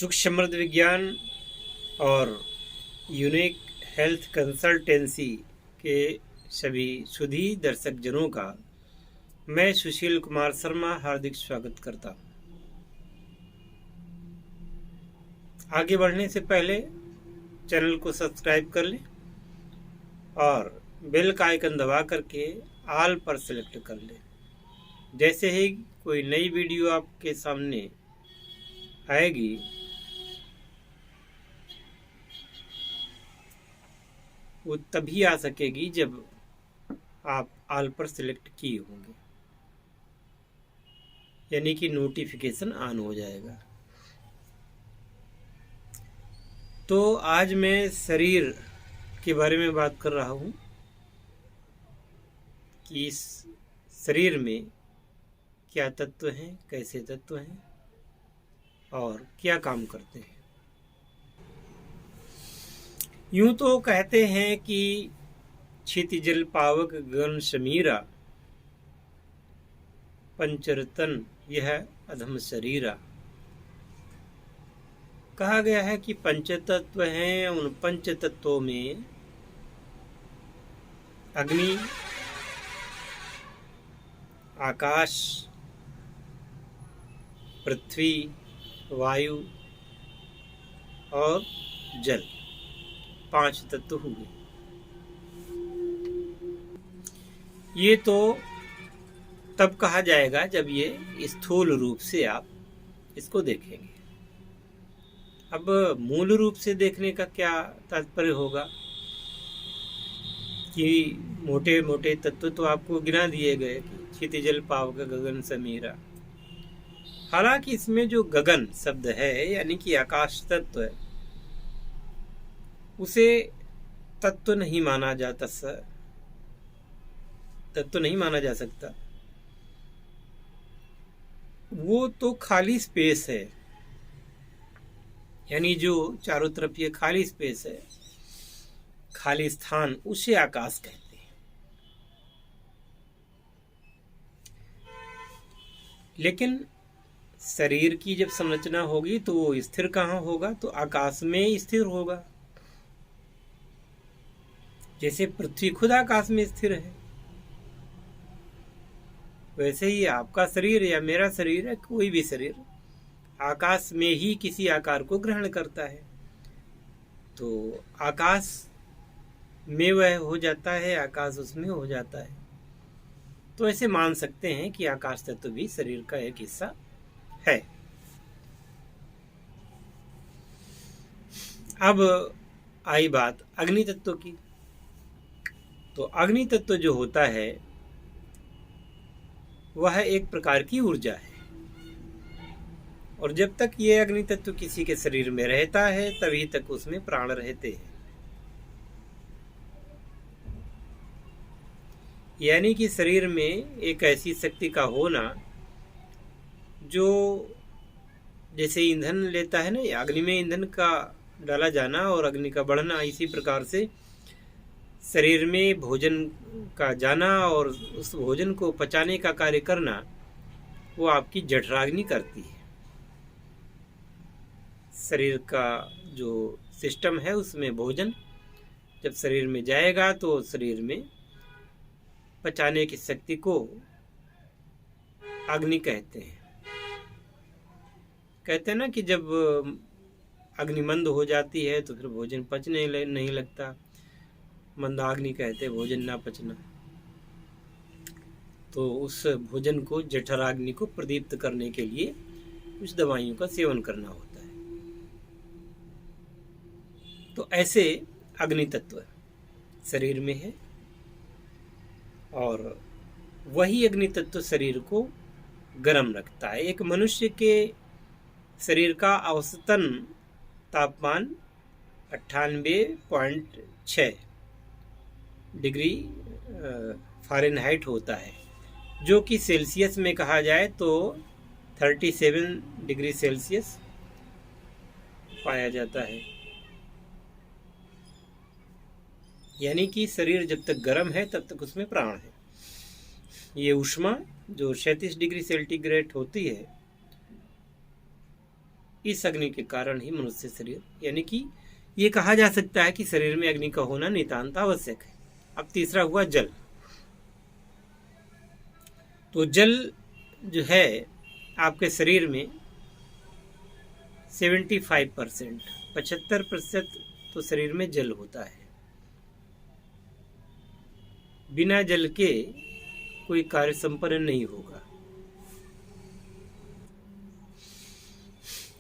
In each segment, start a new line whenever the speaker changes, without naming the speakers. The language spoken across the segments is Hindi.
सुख समृद्ध विज्ञान और यूनिक हेल्थ कंसल्टेंसी के सभी सुधी दर्शक जनों का मैं सुशील कुमार शर्मा हार्दिक स्वागत करता हूँ। आगे बढ़ने से पहले चैनल को सब्सक्राइब कर लें और बेल का आइकन दबा करके ऑल पर सेलेक्ट कर लें। जैसे ही कोई नई वीडियो आपके सामने आएगी वो तभी आ सकेगी जब आप ऑल पर सिलेक्ट किए होंगे, यानी कि नोटिफिकेशन ऑन हो जाएगा। तो आज मैं शरीर के बारे में बात कर रहा हूँ कि इस शरीर में क्या तत्व हैं, कैसे तत्व हैं और क्या काम करते हैं। यूं तो कहते हैं कि क्षितिजल पावक गगन समीरा, पंचरतन यह अधम शरीरा। कहा गया है कि पंचतत्व हैं। उन पंच तत्वों में अग्नि, आकाश, पृथ्वी, वायु और जल, 5 तत्व हुए। ये तो तब कहा जाएगा जब ये स्थूल रूप से आप इसको देखेंगे। अब मूल रूप से देखने का क्या तात्पर्य होगा कि मोटे मोटे तत्व तो आपको गिना दिए गए कि क्षितिजल पावक गगन समीरा। हालांकि इसमें जो गगन शब्द है यानी कि आकाश तत्व है, उसे तत्व नहीं माना जाता, तत्व नहीं माना जा सकता। वो तो खाली स्पेस है, यानी जो चारों तरफ ये खाली स्पेस है, खाली स्थान, उसे आकाश कहते हैं। लेकिन शरीर की जब संरचना होगी तो वो स्थिर कहाँ होगा? तो आकाश में स्थिर होगा। जैसे पृथ्वी खुद आकाश में स्थिर है, वैसे ही आपका शरीर या मेरा शरीर है, कोई भी शरीर आकाश में ही किसी आकार को ग्रहण करता है। तो आकाश में वह हो जाता है, आकाश उसमें हो जाता है। तो ऐसे मान सकते हैं कि आकाश तत्व भी शरीर का एक हिस्सा है। अब आई बात अग्नि तत्व की। तो अग्नि तत्व जो होता है वह एक प्रकार की ऊर्जा है, और जब तक ये अग्नि तत्व किसी के शरीर में रहता है तभी तक उसमें प्राण रहते हैं। यानी कि शरीर में एक ऐसी शक्ति का होना जो जैसे ईंधन लेता है ना, अग्नि में ईंधन का डाला जाना और अग्नि का बढ़ना, इसी प्रकार से शरीर में भोजन का जाना और उस भोजन को पचाने का कार्य करना, वो आपकी जठराग्नि करती है। शरीर का जो सिस्टम है उसमें भोजन जब शरीर में जाएगा तो शरीर में पचाने की शक्ति को अग्नि कहते हैं। कहते हैं ना कि जब अग्नि मंद हो जाती है तो फिर भोजन पचने नहीं लगता। मंदाग्नि कहते हैं भोजन ना पचना। तो उस भोजन को, जठराग्नि को प्रदीप्त करने के लिए कुछ दवाइयों का सेवन करना होता है। तो ऐसे अग्नि तत्व शरीर में है, और वही अग्नि तत्व शरीर को गर्म रखता है। एक मनुष्य के शरीर का औसतन तापमान 98.6 डिग्री फ़ारेनहाइट होता है, जो कि सेल्सियस में कहा जाए तो 37 डिग्री सेल्सियस पाया जाता है। यानी कि शरीर जब तक गर्म है तब तक उसमें प्राण है। ये ऊष्मा जो 36 डिग्री सेंटीग्रेड होती है, इस अग्नि के कारण ही मनुष्य शरीर, यानी कि ये कहा जा सकता है कि शरीर में अग्नि का होना नितांत आवश्यक है। अब तीसरा हुआ जल। तो जल जो है आपके शरीर में 75%, 75% तो शरीर में जल होता है। बिना जल के कोई कार्य संपन्न नहीं होगा।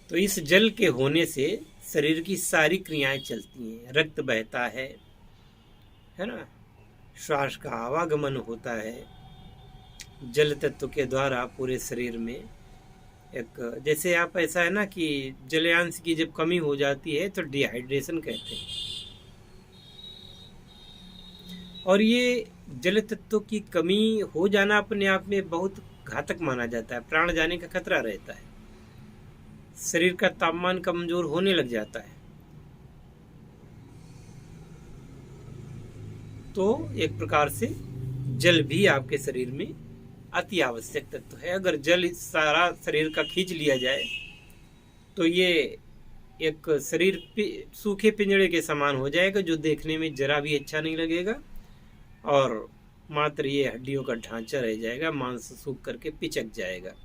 तो इस जल के होने से शरीर की सारी क्रियाएं चलती हैं, रक्त बहता है ना, श्वास का आवागमन होता है। जल तत्व के द्वारा पूरे शरीर में एक, जैसे आप ऐसा है ना कि जलयांश की जब कमी हो जाती है तो डिहाइड्रेशन कहते हैं। और ये जल तत्व की कमी हो जाना अपने आप में बहुत घातक माना जाता है, प्राण जाने का खतरा रहता है। शरीर का तापमान कमजोर होने लग जाता है। तो एक प्रकार से जल भी आपके शरीर में अति आवश्यक तत्व है। अगर जल सारा शरीर का खींच लिया जाए तो ये एक शरीर सूखे पिंजड़े के समान हो जाएगा, जो देखने में जरा भी अच्छा नहीं लगेगा और मात्र ये हड्डियों का ढांचा रह जाएगा, मांस सूख करके पिचक जाएगा।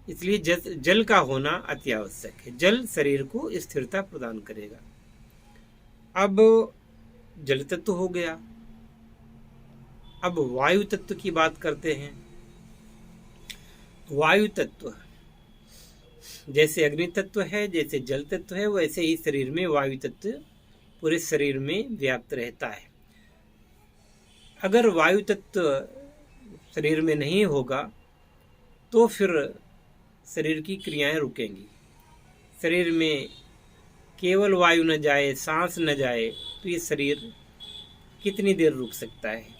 इसलिए जल का होना अति आवश्यक है। जल शरीर को स्थिरता प्रदान करेगा। अब जल तत्व हो गया। अब वायु तत्व की बात करते हैं। वायु तत्व जैसे अग्नि तत्व है, जैसे जल तत्व है, वैसे ही शरीर में वायु तत्व पूरे शरीर में व्याप्त रहता है। अगर वायु तत्व शरीर में नहीं होगा तो फिर शरीर की क्रियाएं रुकेंगी। शरीर में केवल वायु न जाए, सांस न जाए, तो ये शरीर कितनी देर रुक सकता है।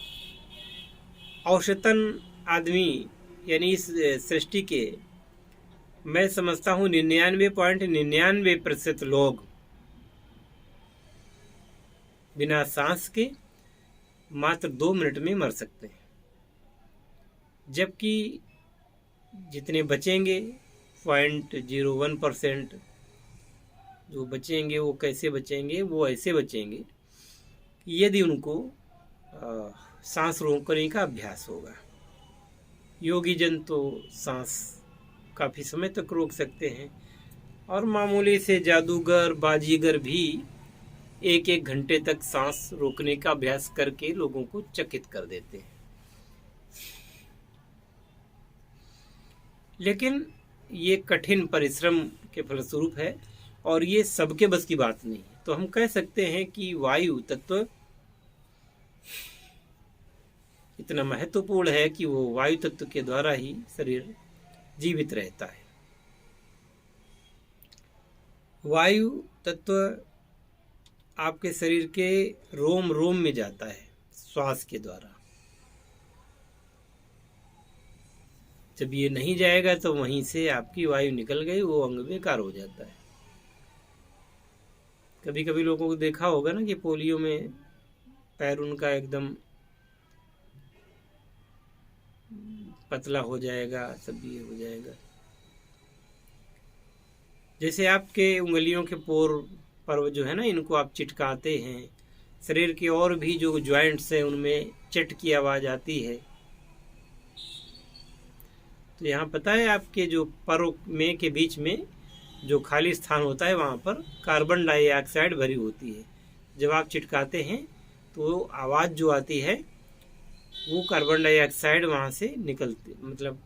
औसतन आदमी यानी इस सृष्टि के मैं समझता हूँ 99.99% लोग बिना सांस के मात्र 2 मिनट में मर सकते हैं। जबकि जितने बचेंगे 0.01% जो बचेंगे, वो कैसे बचेंगे? वो ऐसे बचेंगे यदि उनको सांस रोकने का अभ्यास होगा। योगी जन तो सांस काफ़ी समय तक रोक सकते हैं और मामूली से जादूगर बाजीगर भी 1-1 घंटे तक सांस रोकने का अभ्यास करके लोगों को चकित कर देते हैं। लेकिन ये कठिन परिश्रम के फलस्वरूप है और ये सबके बस की बात नहीं है। तो हम कह सकते हैं कि वायु तत्व इतना महत्वपूर्ण है कि वो वायु तत्व के द्वारा ही शरीर जीवित रहता है। वायु तत्व आपके शरीर के रोम रोम में जाता है श्वास के द्वारा। जब ये नहीं जाएगा तो वहीं से आपकी वायु निकल गई, वो अंग बेकार हो जाता है। कभी कभी लोगों को देखा होगा ना कि पोलियो में पैर उनका एकदम पतला हो जाएगा, सब ये हो जाएगा। जैसे आपके उंगलियों के पोर पर जो है ना, इनको आप चिटकाते हैं, शरीर के और भी जो ज्वाइंट्स हैं उनमें चट की आवाज़ आती है। तो यहाँ पता है आपके जो परों में के बीच में जो खाली स्थान होता है वहाँ पर कार्बन डाइऑक्साइड भरी होती है। जब आप चिटकाते हैं तो आवाज़ जो आती है वो कार्बन डाइऑक्साइड वहाँ से निकलती, मतलब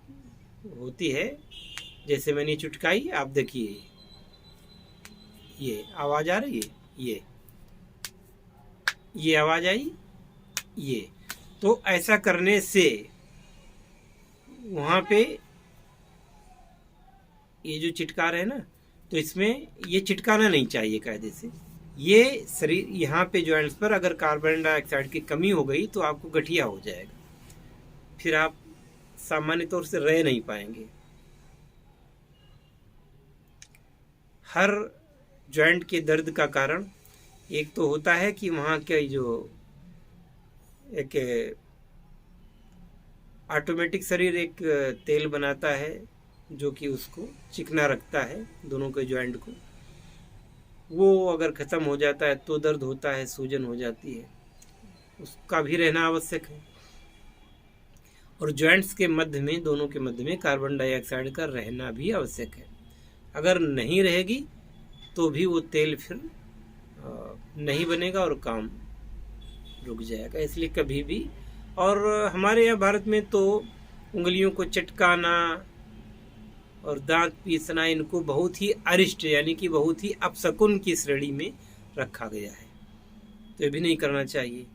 होती है। जैसे मैंने चिटकाई, आप देखिए ये आवाज़ आ रही है, ये आवाज़ आई, ये तो ऐसा करने से वहाँ पे ये जो चिटका रहे हैं ना, तो इसमें ये चिटकाना नहीं चाहिए कायदे से। ये शरीर यहाँ पे जॉइंट्स पर अगर कार्बन डाइऑक्साइड की कमी हो गई तो आपको गठिया हो जाएगा, फिर आप सामान्य तौर से रह नहीं पाएंगे। हर जॉइंट के दर्द का कारण एक तो होता है कि वहाँ के जो एक ऑटोमेटिक शरीर एक तेल बनाता है जो कि उसको चिकना रखता है दोनों के जॉइंट को, वो अगर ख़त्म हो जाता है तो दर्द होता है, सूजन हो जाती है, उसका भी रहना आवश्यक है। और जॉइंट्स के मध्य में, दोनों के मध्य में कार्बन डाइऑक्साइड का रहना भी आवश्यक है। अगर नहीं रहेगी तो भी वो तेल फिर नहीं बनेगा और काम रुक जाएगा। इसलिए कभी भी, और हमारे यहाँ भारत में तो उंगलियों को चटकाना और दांत पीसना, इनको बहुत ही अरिष्ट यानी कि बहुत ही अपशकुन की श्रेणी में रखा गया है, तो ये भी नहीं करना चाहिए।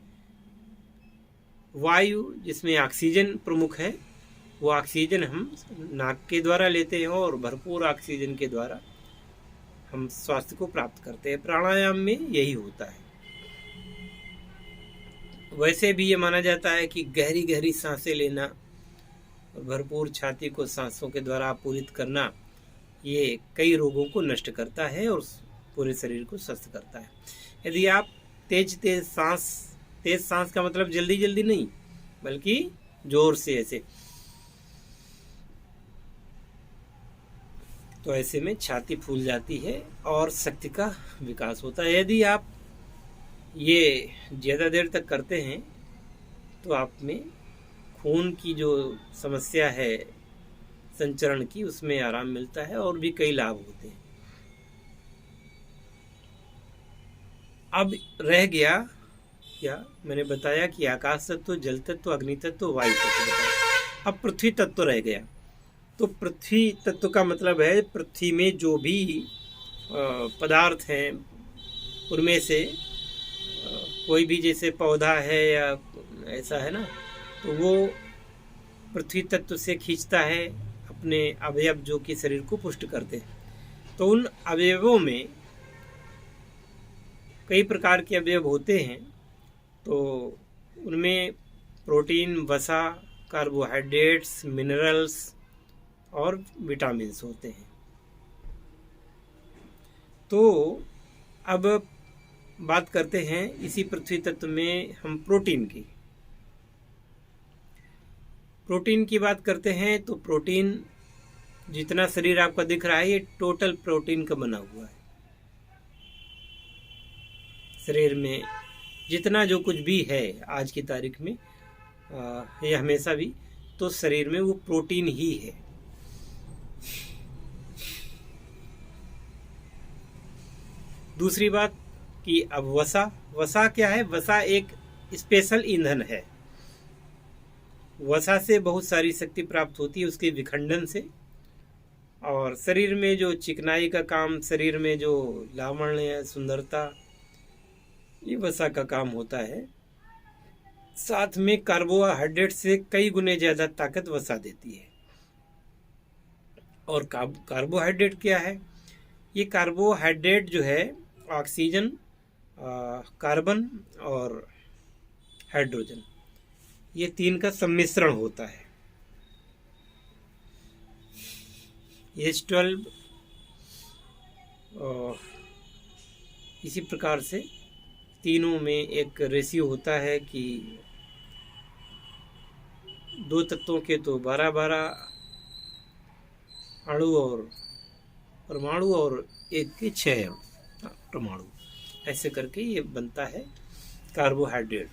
वायु जिसमें ऑक्सीजन प्रमुख है, वो ऑक्सीजन हम नाक के द्वारा लेते हैं और भरपूर ऑक्सीजन के द्वारा हम स्वास्थ्य को प्राप्त करते हैं। प्राणायाम में यही होता है। वैसे भी ये माना जाता है कि गहरी गहरी सांसें लेना और भरपूर छाती को सांसों के द्वारा आपूरित करना, ये कई रोगों को नष्ट करता है और पूरे शरीर को स्वस्थ करता है। यदि आप तेज सांस का मतलब जल्दी जल्दी नहीं, बल्कि जोर से ऐसे, तो ऐसे में छाती फूल जाती है और शक्ति का विकास होता है। यदि आप ये ज़्यादा देर तक करते हैं तो आप में खून की जो समस्या है संचरण की, उसमें आराम मिलता है और भी कई लाभ होते हैं। अब रह गया क्या, मैंने बताया कि आकाश तत्व, जल तत्व, अग्नि तत्व, वायु तत्व बताया। अब पृथ्वी तत्व रह गया। तो पृथ्वी तत्व का मतलब है पृथ्वी में जो भी पदार्थ हैं उनमें से कोई भी, जैसे पौधा है या ऐसा है ना, तो वो पृथ्वी तत्व से खींचता है अपने अवयव जो कि शरीर को पुष्ट करते हैं। तो उन अवयवों में कई प्रकार के अवयव होते हैं, तो उनमें प्रोटीन, वसा, कार्बोहाइड्रेट्स, मिनरल्स और विटामिन्स होते हैं। तो अब बात करते हैं इसी पृथ्वी तत्व में हम प्रोटीन की। प्रोटीन की बात करते हैं तो प्रोटीन, जितना शरीर आपका दिख रहा है, ये टोटल प्रोटीन का बना हुआ है। शरीर में जितना जो कुछ भी है आज की तारीख में, ये हमेशा भी, तो शरीर में वो प्रोटीन ही है। दूसरी बात कि अब वसा क्या है? वसा एक स्पेशल ईंधन है। वसा से बहुत सारी शक्ति प्राप्त होती है, उसके विखंडन से। और शरीर में जो चिकनाई का काम, शरीर में जो लावण्य, सुंदरता, ये वसा का काम होता है। साथ में कार्बोहाइड्रेट से कई गुने ज्यादा ताकत वसा देती है। और कार्बोहाइड्रेट क्या है? ये कार्बोहाइड्रेट जो है ऑक्सीजन, कार्बन और हाइड्रोजन, ये तीन का सम्मिश्रण होता है। H12 इसी प्रकार से तीनों में एक रेशियो होता है कि दो तत्वों के तो 12-12 अणु और परमाणु, और एक के 6 परमाणु, ऐसे करके ये बनता है कार्बोहाइड्रेट।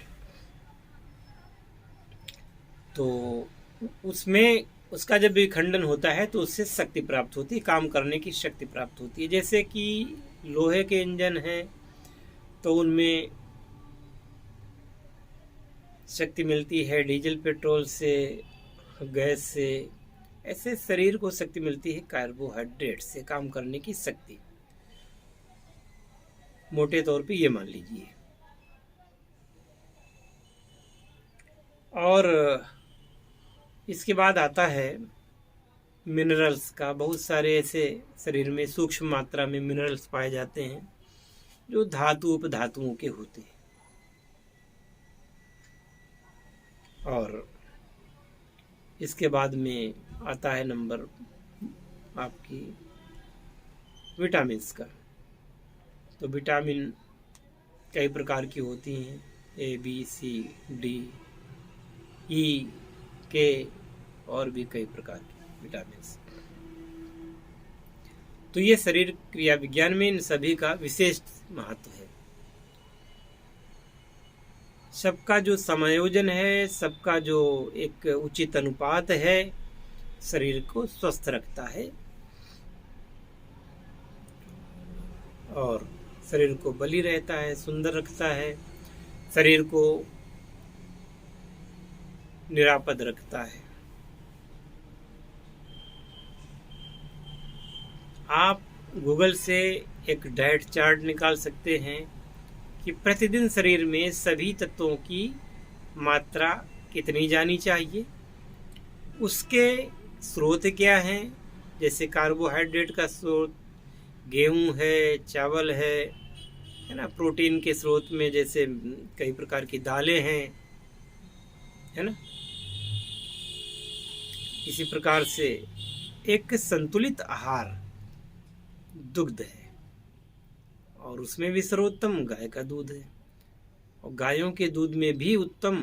तो उसमें उसका जब विखंडन होता है तो उससे शक्ति प्राप्त होती है, काम करने की शक्ति प्राप्त होती है। जैसे कि लोहे के इंजन हैं तो उनमें शक्ति मिलती है डीजल, पेट्रोल से, गैस से। ऐसे शरीर को शक्ति मिलती है कार्बोहाइड्रेट से, काम करने की शक्ति। मोटे तौर पे ये मान लीजिए। और इसके बाद आता है मिनरल्स का। बहुत सारे ऐसे शरीर में सूक्ष्म मात्रा में मिनरल्स पाए जाते हैं जो धातु उपधातुओं के होते हैं। और इसके बाद में आता है नंबर आपकी विटामिन्स का। तो विटामिन कई प्रकार की होती हैं, A, B, C, D, E, K, और भी कई प्रकार के विटामिन्स। तो ये शरीर क्रिया विज्ञान में इन सभी का विशेष महत्व है। सबका जो समायोजन है, सबका जो एक उचित अनुपात है, शरीर को स्वस्थ रखता है और शरीर को बली रहता है, सुंदर रखता है, शरीर को निरापद रखता है। आप गूगल से एक डाइट चार्ट निकाल सकते हैं कि प्रतिदिन शरीर में सभी तत्वों की मात्रा कितनी जानी चाहिए, उसके स्रोत क्या हैं। जैसे कार्बोहाइड्रेट का स्रोत गेहूं है, चावल है ना। प्रोटीन के स्रोत में जैसे कई प्रकार की दालें हैं, है ना। इसी प्रकार से एक संतुलित आहार दुग्ध है और उसमें भी सर्वोत्तम गाय का दूध है। और गायों के दूध में भी उत्तम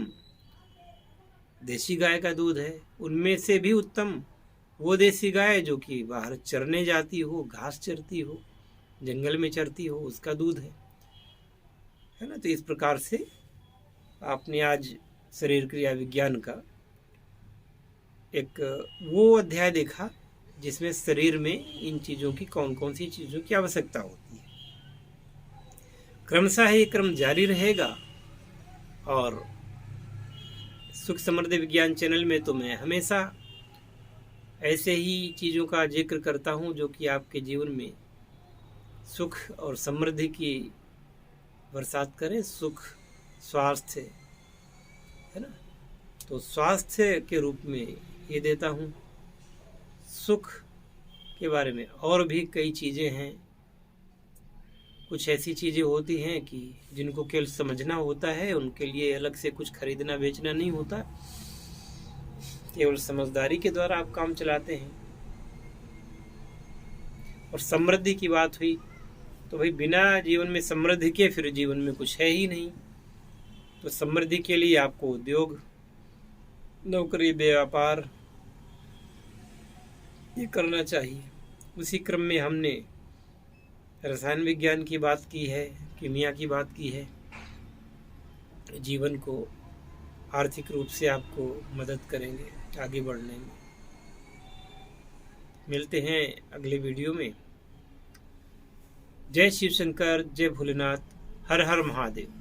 देसी गाय का दूध है। उनमें से भी उत्तम वो देसी गाय जो कि बाहर चरने जाती हो, घास चरती हो, जंगल में चरती हो, उसका दूध है ना। तो इस प्रकार से आपने आज शरीर क्रिया विज्ञान का एक वो अध्याय देखा जिसमें शरीर में इन चीज़ों की कौन कौन सी चीज़ों की आवश्यकता होती है। क्रमशः ये क्रम जारी रहेगा और सुख समृद्धि विज्ञान चैनल में तो मैं हमेशा ऐसे ही चीज़ों का जिक्र करता हूँ जो कि आपके जीवन में सुख और समृद्धि की बरसात करे। सुख, स्वास्थ्य, है ना। तो स्वास्थ्य के रूप में ये देता हूँ। सुख के बारे में और भी कई चीज़ें हैं। कुछ ऐसी चीज़ें होती हैं कि जिनको केवल समझना होता है, उनके लिए अलग से कुछ खरीदना बेचना नहीं होता, केवल समझदारी के द्वारा आप काम चलाते हैं। और समृद्धि की बात हुई तो भाई बिना जीवन में समृद्धि के फिर जीवन में कुछ है ही नहीं। तो समृद्धि के लिए आपको उद्योग, नौकरी, व्यापार ये करना चाहिए। उसी क्रम में हमने रसायन विज्ञान की बात की है, कीमिया की बात की है। जीवन को आर्थिक रूप से आपको मदद करेंगे आगे बढ़ने में। मिलते हैं अगले वीडियो में। जय शिव शंकर, जय भोलेनाथ, हर हर महादेव।